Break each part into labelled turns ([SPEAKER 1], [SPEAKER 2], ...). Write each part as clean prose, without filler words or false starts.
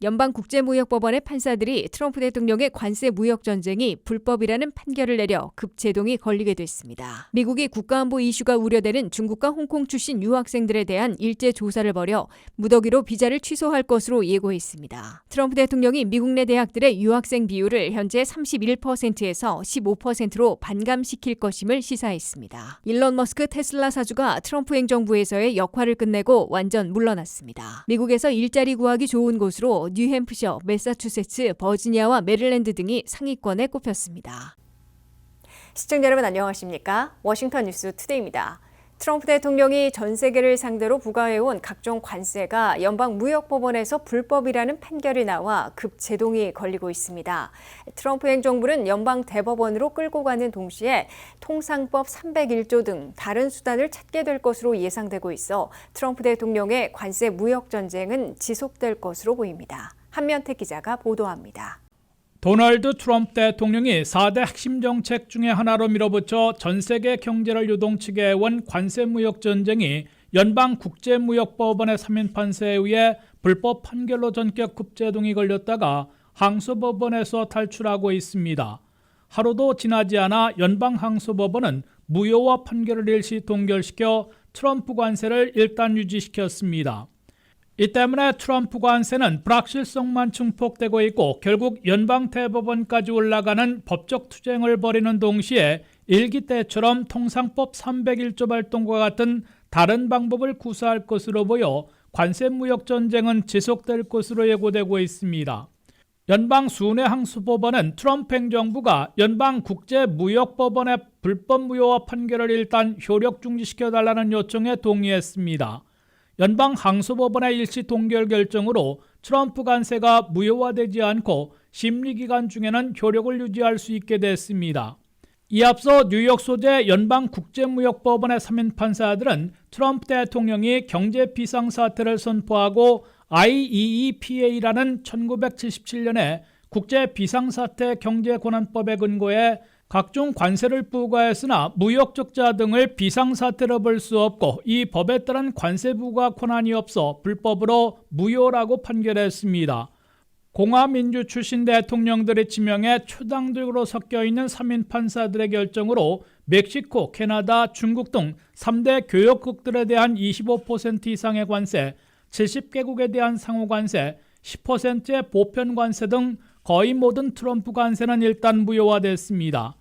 [SPEAKER 1] 연방국제무역법원의 판사들이 트럼프 대통령의 관세 무역 전쟁이 불법이라는 판결을 내려 급제동이 걸리게 됐습니다. 미국이 국가안보 이슈가 우려되는 중국과 홍콩 출신 유학생들에 대한 일제 조사를 벌여 무더기로 비자를 취소할 것으로 예고했습니다. 트럼프 대통령이 미국 내 대학들의 유학생 비율을 현재 31%에서 15%로 반감시킬 것임을 시사했습니다. 일론 머스크 테슬라 사주가 트럼프 행정부에서의 역할을 끝내고 완전 물러났습니다. 미국에서 일자리 구하기 좋은 곳으로 뉴햄프셔, 매사추세츠, 버지니아와 메릴랜드 등이 상위권에 꼽혔습니다. 시청자 여러분 안녕하십니까? 워싱턴 뉴스 투데이입니다. 트럼프 대통령이 전 세계를 상대로 부과해온 각종 관세가 연방무역법원에서 불법이라는 판결이 나와 급제동이 걸리고 있습니다. 트럼프 행정부는 연방대법원으로 끌고 가는 동시에 통상법 301조 등 다른 수단을 찾게 될 것으로 예상되고 있어 트럼프 대통령의 관세 무역 전쟁은 지속될 것으로 보입니다. 한면택 기자가 보도합니다.
[SPEAKER 2] 도널드 트럼프 대통령이 4대 핵심 정책 중의 하나로 밀어붙여 전 세계 경제를 요동치게 해온 관세무역 전쟁이 연방국제무역법원의 3인 판사에 의해 불법 판결로 전격 급제동이 걸렸다가 항소법원에서 탈출하고 있습니다. 하루도 지나지 않아 연방항소법원은 무효화 판결을 일시 동결시켜 트럼프 관세를 일단 유지시켰습니다. 이 때문에 트럼프 관세는 불확실성만 증폭되고 있고 결국 연방대법원까지 올라가는 법적 투쟁을 벌이는 동시에 일기 때처럼 통상법 301조 발동과 같은 다른 방법을 구사할 것으로 보여 관세무역 전쟁은 지속될 것으로 예고되고 있습니다. 연방 순회항소법원은 트럼프 행정부가 연방국제무역법원의 불법 무효화 판결을 일단 효력 중지시켜달라는 요청에 동의했습니다. 연방항소법원의 일시 동결 결정으로 트럼프 관세가 무효화되지 않고 심리기간 중에는 효력을 유지할 수 있게 됐습니다. 이 앞서 뉴욕 소재 연방국제무역법원의 3인 판사들은 트럼프 대통령이 경제 비상사태를 선포하고 IEEPA라는 1977년에 국제 비상사태 경제권한법에 근거해 각종 관세를 부과했으나 무역 적자 등을 비상사태로 볼 수 없고 이 법에 따른 관세 부과 권한이 없어 불법으로 무효라고 판결했습니다. 공화민주 출신 대통령들의 지명에 초당적으로 섞여있는 3인 판사들의 결정으로 멕시코, 캐나다, 중국 등 3대 교역국들에 대한 25% 이상의 관세, 70개국에 대한 상호관세, 10%의 보편관세 등 거의 모든 트럼프 관세는 일단 무효화됐습니다.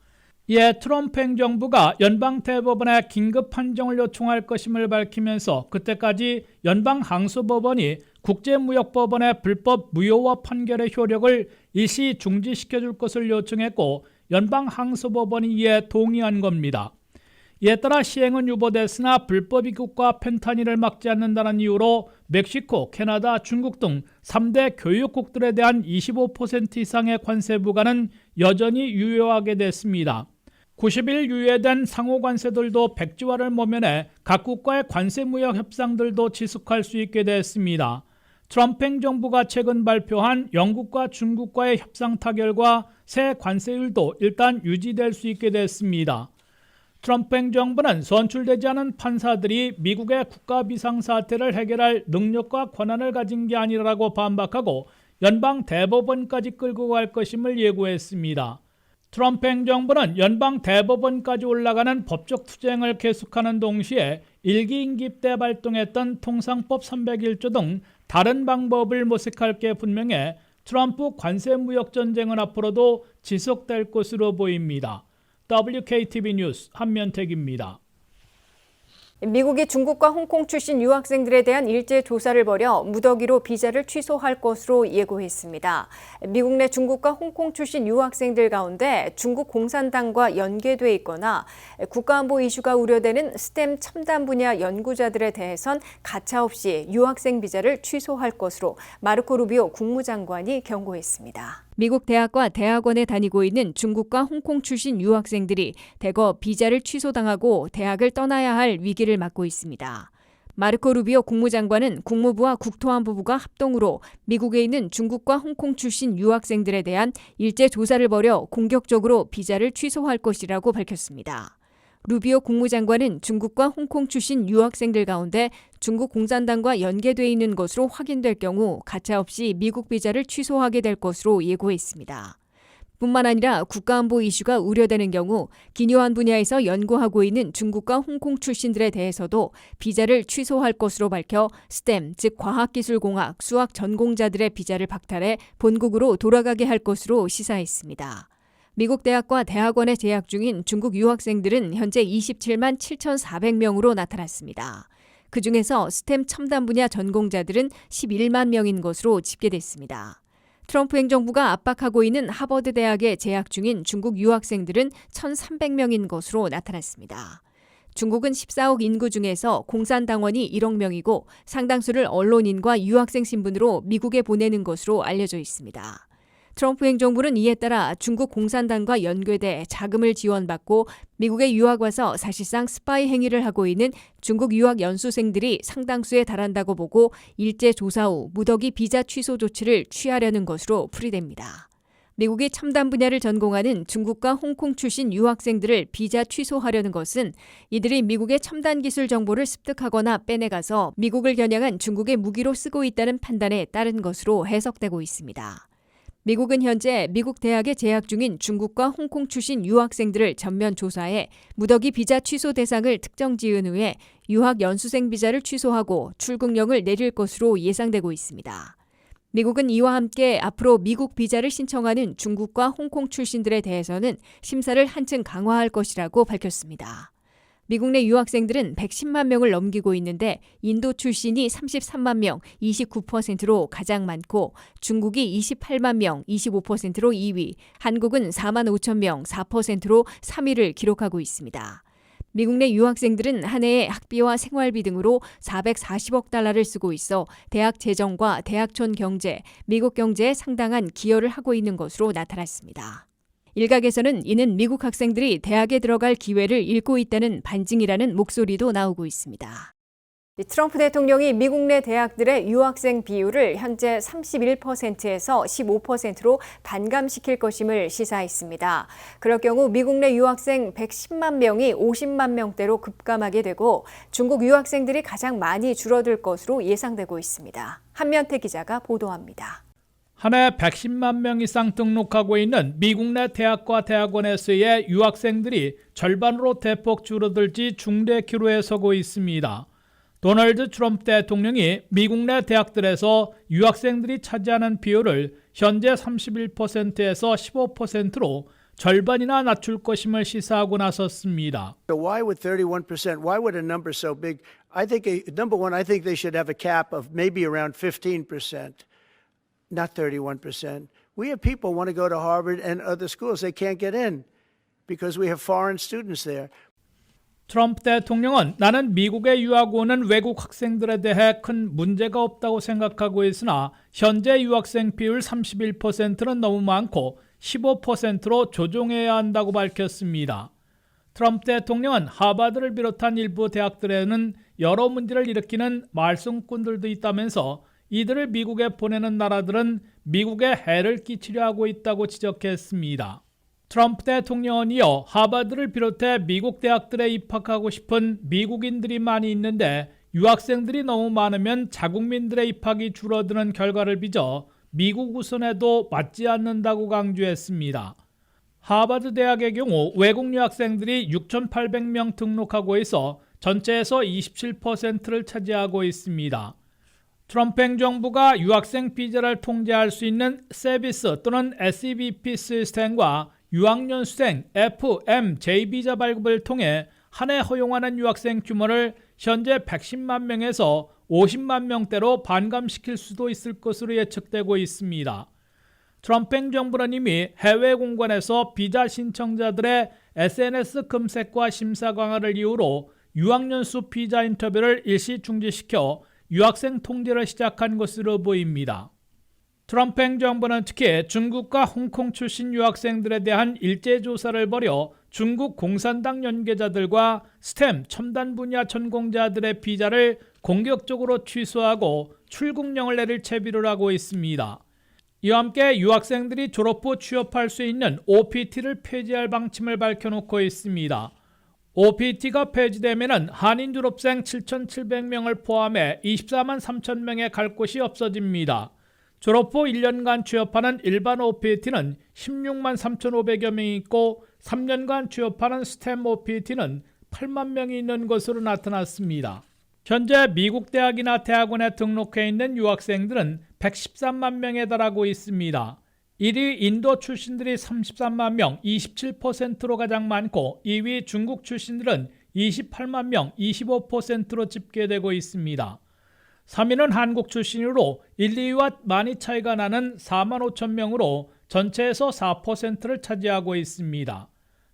[SPEAKER 2] 이에 트럼프 행정부가 연방대법원에 긴급 판정을 요청할 것임을 밝히면서 그때까지 연방항소법원이 국제무역법원의 불법 무효화 판결의 효력을 일시 중지시켜줄 것을 요청했고 연방항소법원이 이에 동의한 겁니다. 이에 따라 시행은 유보됐으나 불법 입국과 펜타닐을 막지 않는다는 이유로 멕시코, 캐나다, 중국 등 3대 교역국들에 대한 25% 이상의 관세 부과는 여전히 유효하게 됐습니다. 90일 유예된 상호관세들도 백지화를 모면해 각국과의 관세무역 협상들도 지속할 수 있게 됐습니다. 트럼프 행정부가 최근 발표한 영국과 중국과의 협상 타결과 새 관세율도 일단 유지될 수 있게 됐습니다. 트럼프 행정부는 선출되지 않은 판사들이 미국의 국가 비상사태를 해결할 능력과 권한을 가진 게 아니라고 반박하고 연방대법원까지 끌고 갈 것임을 예고했습니다. 트럼프 행정부는 연방대법원까지 올라가는 법적 투쟁을 계속하는 동시에 일기 임기 때 발동했던 통상법 301조 등 다른 방법을 모색할 게 분명해 트럼프 관세무역 전쟁은 앞으로도 지속될 것으로 보입니다. WKTV 뉴스 한면택입니다.
[SPEAKER 1] 미국이 중국과 홍콩 출신 유학생들에 대한 일제 조사를 벌여 무더기로 비자를 취소할 것으로 예고했습니다. 미국 내 중국과 홍콩 출신 유학생들 가운데 중국 공산당과 연계돼 있거나 국가안보 이슈가 우려되는 스템 첨단 분야 연구자들에 대해선 가차없이 유학생 비자를 취소할 것으로 마르코 루비오 국무장관이 경고했습니다. 미국 대학과 대학원에 다니고 있는 중국과 홍콩 출신 유학생들이 대거 비자를 취소당하고 대학을 떠나야 할 위기를 맞고 있습니다. 마르코 루비오 국무장관은 국무부와 국토안보부가 합동으로 미국에 있는 중국과 홍콩 출신 유학생들에 대한 일제 조사를 벌여 공격적으로 비자를 취소할 것이라고 밝혔습니다. 루비오 국무장관은 중국과 홍콩 출신 유학생들 가운데 중국 공산당과 연계돼 있는 것으로 확인될 경우 가차없이 미국 비자를 취소하게 될 것으로 예고했습니다. 뿐만 아니라 국가안보 이슈가 우려되는 경우 기묘한 분야에서 연구하고 있는 중국과 홍콩 출신들에 대해서도 비자를 취소할 것으로 밝혀 STEM, 즉 과학기술공학, 수학 전공자들의 비자를 박탈해 본국으로 돌아가게 할 것으로 시사했습니다. 미국 대학과 대학원에 재학 중인 중국 유학생들은 현재 27만 7,400명으로 나타났습니다. 그중에서 스템 첨단 분야 전공자들은 11만 명인 것으로 집계됐습니다. 트럼프 행정부가 압박하고 있는 하버드 대학에 재학 중인 중국 유학생들은 1,300명인 것으로 나타났습니다. 중국은 14억 인구 중에서 공산당원이 1억 명이고 상당수를 언론인과 유학생 신분으로 미국에 보내는 것으로 알려져 있습니다. 트럼프 행정부는 이에 따라 중국 공산당과 연계돼 자금을 지원받고 미국에 유학 와서 사실상 스파이 행위를 하고 있는 중국 유학 연수생들이 상당수에 달한다고 보고 일제 조사 후 무더기 비자 취소 조치를 취하려는 것으로 풀이됩니다. 미국이 첨단 분야를 전공하는 중국과 홍콩 출신 유학생들을 비자 취소하려는 것은 이들이 미국의 첨단 기술 정보를 습득하거나 빼내가서 미국을 겨냥한 중국의 무기로 쓰고 있다는 판단에 따른 것으로 해석되고 있습니다. 미국은 현재 미국 대학에 재학 중인 중국과 홍콩 출신 유학생들을 전면 조사해 무더기 비자 취소 대상을 특정 지은 후에 유학 연수생 비자를 취소하고 출국령을 내릴 것으로 예상되고 있습니다. 미국은 이와 함께 앞으로 미국 비자를 신청하는 중국과 홍콩 출신들에 대해서는 심사를 한층 강화할 것이라고 밝혔습니다. 미국 내 유학생들은 110만 명을 넘기고 있는데 인도 출신이 33만 명, 29%로 가장 많고 중국이 28만 명, 25%로 2위, 한국은 4만 5천 명, 4%로 3위를 기록하고 있습니다. 미국 내 유학생들은 한 해에 학비와 생활비 등으로 440억 달러를 쓰고 있어 대학 재정과 대학촌 경제, 미국 경제에 상당한 기여를 하고 있는 것으로 나타났습니다. 일각에서는 이는 미국 학생들이 대학에 들어갈 기회를 잃고 있다는 반증이라는 목소리도 나오고 있습니다. 트럼프 대통령이 미국 내 대학들의 유학생 비율을 현재 31%에서 15%로 반감시킬 것임을 시사했습니다. 그럴 경우 미국 내 유학생 110만 명이 50만 명대로 급감하게 되고 중국 유학생들이 가장 많이 줄어들 것으로 예상되고 있습니다. 한면태 기자가 보도합니다.
[SPEAKER 2] 한 해 110만 명 이상 등록하고 있는 미국 내 대학과 대학원에서의 유학생들이 절반으로 대폭 줄어들지 중대 기로에 서고 있습니다. 도널드 트럼프 대통령이 미국 내 대학들에서 유학생들이 차지하는 비율을 현재 31%에서 15%로 절반이나 낮출 것임을 시사하고 나섰습니다.
[SPEAKER 3] Why would 31%? Why would a number so big? I think number one, I think they should have a cap of maybe around 15%. Not 31%. We have people who want to go to Harvard and other schools. They can't get in because we have foreign students there.
[SPEAKER 2] 트럼프 대통령은 나는 미국에 유학 오는 외국 학생들에 대해 큰 문제가 없다고 생각하고 있으나 현재 유학생 비율 31%는 너무 많고 15%로 조정해야 한다고 밝혔습니다. 트럼프 대통령은 하버드를 비롯한 일부 대학들에는 여러 문제를 일으키는 말썽꾼들도 있다면서 이들을 미국에 보내는 나라들은 미국에 해를 끼치려 하고 있다고 지적했습니다. 트럼프 대통령은 이어 하버드를 비롯해 미국 대학들에 입학하고 싶은 미국인들이 많이 있는데 유학생들이 너무 많으면 자국민들의 입학이 줄어드는 결과를 빚어 미국 우선에도 맞지 않는다고 강조했습니다. 하버드 대학의 경우 외국 유학생들이 6,800명 등록하고 있어 전체에서 27%를 차지하고 있습니다. 트럼프 행정부가 유학생 비자를 통제할 수 있는 세비스 또는 SEVP 시스템과 유학연수생 FMJ 비자 발급을 통해 한 해 허용하는 유학생 규모를 현재 110만 명에서 50만 명대로 반감시킬 수도 있을 것으로 예측되고 있습니다. 트럼프 행정부는 이미 해외 공관에서 비자 신청자들의 SNS 검색과 심사 강화를 이유로 유학연수 비자 인터뷰를 일시 중지시켜 유학생 통제를 시작한 것으로 보입니다. 트럼프 행정부는 특히 중국과 홍콩 출신 유학생들에 대한 일제조사를 벌여 중국 공산당 연계자들과 스템 첨단 분야 전공자들의 비자를 공격적으로 취소하고 출국령을 내릴 채비를 하고 있습니다. 이와 함께 유학생들이 졸업 후 취업할 수 있는 OPT를 폐지할 방침을 밝혀놓고 있습니다. OPT가 폐지되면 한인 졸업생 7,700명을 포함해 24만 3천 명의 갈 곳이 없어집니다. 졸업 후 1년간 취업하는 일반 OPT는 16만 3,500여 명이 있고 3년간 취업하는 스템 OPT는 8만 명이 있는 것으로 나타났습니다. 현재 미국 대학이나 대학원에 등록해 있는 유학생들은 113만 명에 달하고 있습니다. 1위 인도 출신들이 33만 명, 27%로 가장 많고 2위 중국 출신들은 28만 명, 25%로 집계되고 있습니다. 3위는 한국 출신으로 1, 2위와 많이 차이가 나는 4만 5천 명으로 전체에서 4%를 차지하고 있습니다.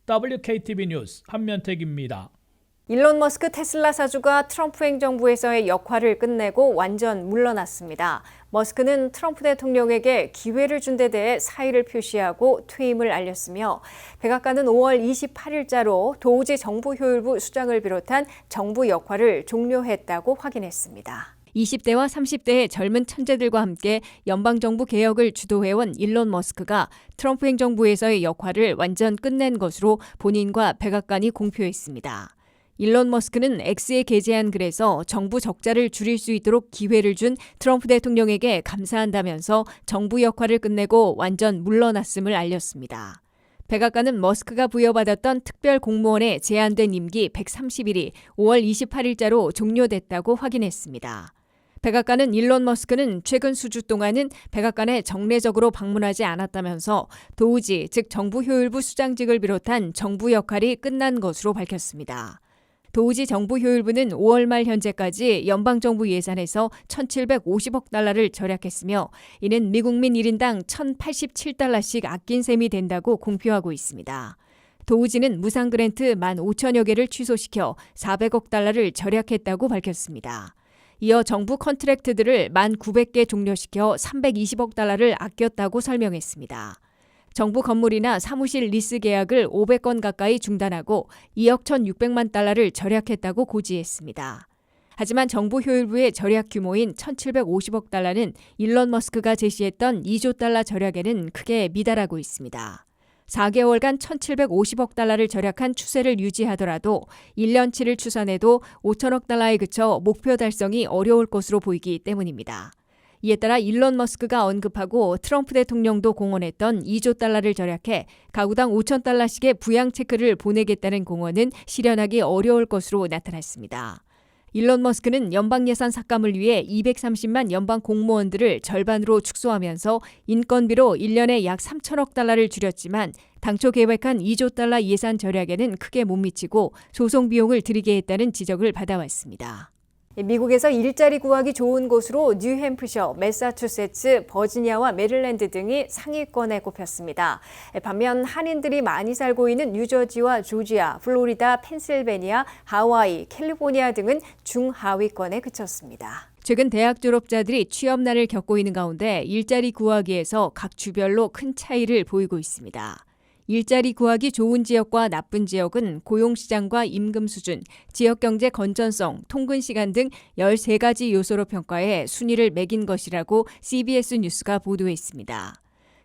[SPEAKER 2] WKTV 뉴스 한면택입니다.
[SPEAKER 1] 일론 머스크 테슬라 사주가 트럼프 행정부에서의 역할을 끝내고 완전 물러났습니다. 머스크는 트럼프 대통령에게 기회를 준 데 대해 사의를 표시하고 퇴임을 알렸으며 백악관은 5월 28일자로 도우지 정부효율부 수장을 비롯한 정부 역할을 종료했다고 확인했습니다. 20대와 30대의 젊은 천재들과 함께 연방정부 개혁을 주도해온 일론 머스크가 트럼프 행정부에서의 역할을 완전 끝낸 것으로 본인과 백악관이 공표했습니다. 일론 머스크는 X에 게재한 글에서 정부 적자를 줄일 수 있도록 기회를 준 트럼프 대통령에게 감사한다면서 정부 역할을 끝내고 완전 물러났음을 알렸습니다. 백악관은 머스크가 부여받았던 특별 공무원의 제한된 임기 130일이 5월 28일자로 종료됐다고 확인했습니다. 백악관은 일론 머스크는 최근 수주 동안은 백악관에 정례적으로 방문하지 않았다면서 도우지, 즉 정부효율부 수장직을 비롯한 정부 역할이 끝난 것으로 밝혔습니다. 도우지 정부효율부는 5월 말 현재까지 연방정부 예산에서 1,750억 달러를 절약했으며 이는 미국민 1인당 1,087달러씩 아낀 셈이 된다고 공표하고 있습니다. 도우지는 무상 그랜트 15,000여 개를 취소시켜 400억 달러를 절약했다고 밝혔습니다. 이어 정부 컨트랙트들을 1,900개 종료시켜 320억 달러를 아꼈다고 설명했습니다. 정부 건물이나 사무실 리스 계약을 500건 가까이 중단하고 2억 1,600만 달러를 절약했다고 고지했습니다. 하지만 정부 효율부의 절약 규모인 1,750억 달러는 일론 머스크가 제시했던 2조 달러 절약에는 크게 미달하고 있습니다. 4개월간 1,750억 달러를 절약한 추세를 유지하더라도 1년치를 추산해도 5천억 달러에 그쳐 목표 달성이 어려울 것으로 보이기 때문입니다. 이에 따라 일론 머스크가 언급하고 트럼프 대통령도 공언했던 2조 달러를 절약해 가구당 5천 달러씩의 부양 체크를 보내겠다는 공언은 실현하기 어려울 것으로 나타났습니다. 일론 머스크는 연방 예산 삭감을 위해 230만 연방 공무원들을 절반으로 축소하면서 인건비로 1년에 약 3천억 달러를 줄였지만 당초 계획한 2조 달러 예산 절약에는 크게 못 미치고 소송 비용을 들이게 했다는 지적을 받아왔습니다. 미국에서 일자리 구하기 좋은 곳으로 뉴햄프셔, 매사추세츠, 버지니아와 메릴랜드 등이 상위권에 꼽혔습니다. 반면 한인들이 많이 살고 있는 뉴저지와 조지아, 플로리다, 펜실베니아, 하와이, 캘리포니아 등은 중하위권에 그쳤습니다. 최근 대학 졸업자들이 취업난을 겪고 있는 가운데 일자리 구하기에서 각 주별로 큰 차이를 보이고 있습니다. 일자리 구하기 좋은 지역과 나쁜 지역은 고용시장과 임금 수준, 지역경제 건전성, 통근 시간 등 13가지 요소로 평가해 순위를 매긴 것이라고 CBS 뉴스가 보도했습니다.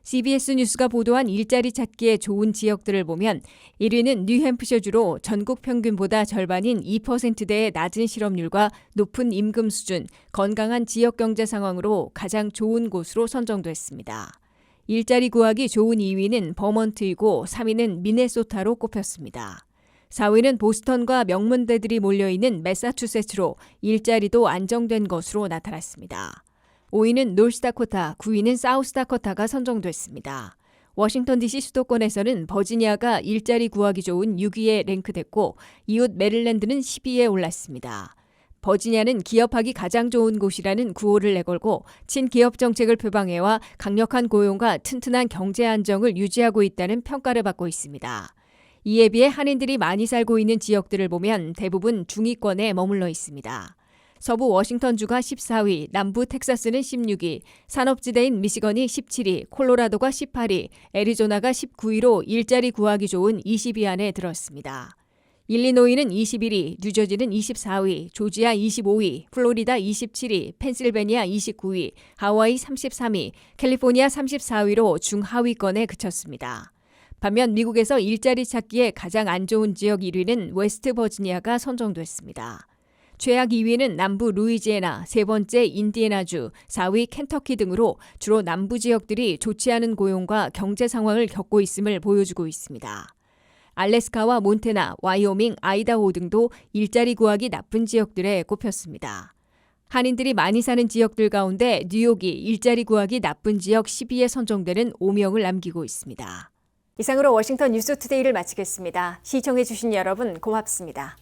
[SPEAKER 1] CBS 뉴스가 보도한 일자리 찾기에 좋은 지역들을 보면 1위는 뉴햄프셔주로 전국 평균보다 절반인 2%대의 낮은 실업률과 높은 임금 수준, 건강한 지역경제 상황으로 가장 좋은 곳으로 선정됐습니다. 일자리 구하기 좋은 2위는 버먼트이고 3위는 미네소타로 꼽혔습니다. 4위는 보스턴과 명문대들이 몰려있는 매사추세츠로 일자리도 안정된 것으로 나타났습니다. 5위는 노스다코타, 9위는 사우스다코타가 선정됐습니다. 워싱턴 DC 수도권에서는 버지니아가 일자리 구하기 좋은 6위에 랭크됐고 이웃 메릴랜드는 10위에 올랐습니다. 버지니아는 기업하기 가장 좋은 곳이라는 구호를 내걸고 친기업 정책을 표방해와 강력한 고용과 튼튼한 경제 안정을 유지하고 있다는 평가를 받고 있습니다. 이에 비해 한인들이 많이 살고 있는 지역들을 보면 대부분 중위권에 머물러 있습니다. 서부 워싱턴주가 14위, 남부 텍사스는 16위, 산업지대인 미시건이 17위, 콜로라도가 18위, 애리조나가 19위로 일자리 구하기 좋은 20위 안에 들었습니다. 일리노이는 21위, 뉴저지는 24위, 조지아 25위, 플로리다 27위, 펜실베니아 29위, 하와이 33위, 캘리포니아 34위로 중하위권에 그쳤습니다. 반면 미국에서 일자리 찾기에 가장 안 좋은 지역 1위는 웨스트 버지니아가 선정됐습니다. 최악 2위는 남부 루이지애나, 세 번째 인디애나주, 4위 켄터키 등으로 주로 남부 지역들이 좋지 않은 고용과 경제 상황을 겪고 있음을 보여주고 있습니다. 알래스카와 몬태나, 와이오밍, 아이다호 등도 일자리 구하기 나쁜 지역들에 꼽혔습니다. 한인들이 많이 사는 지역들 가운데 뉴욕이 일자리 구하기 나쁜 지역 10위에 선정되는 오명을 남기고 있습니다. 이상으로 워싱턴 뉴스투데이를 마치겠습니다. 시청해주신 여러분 고맙습니다.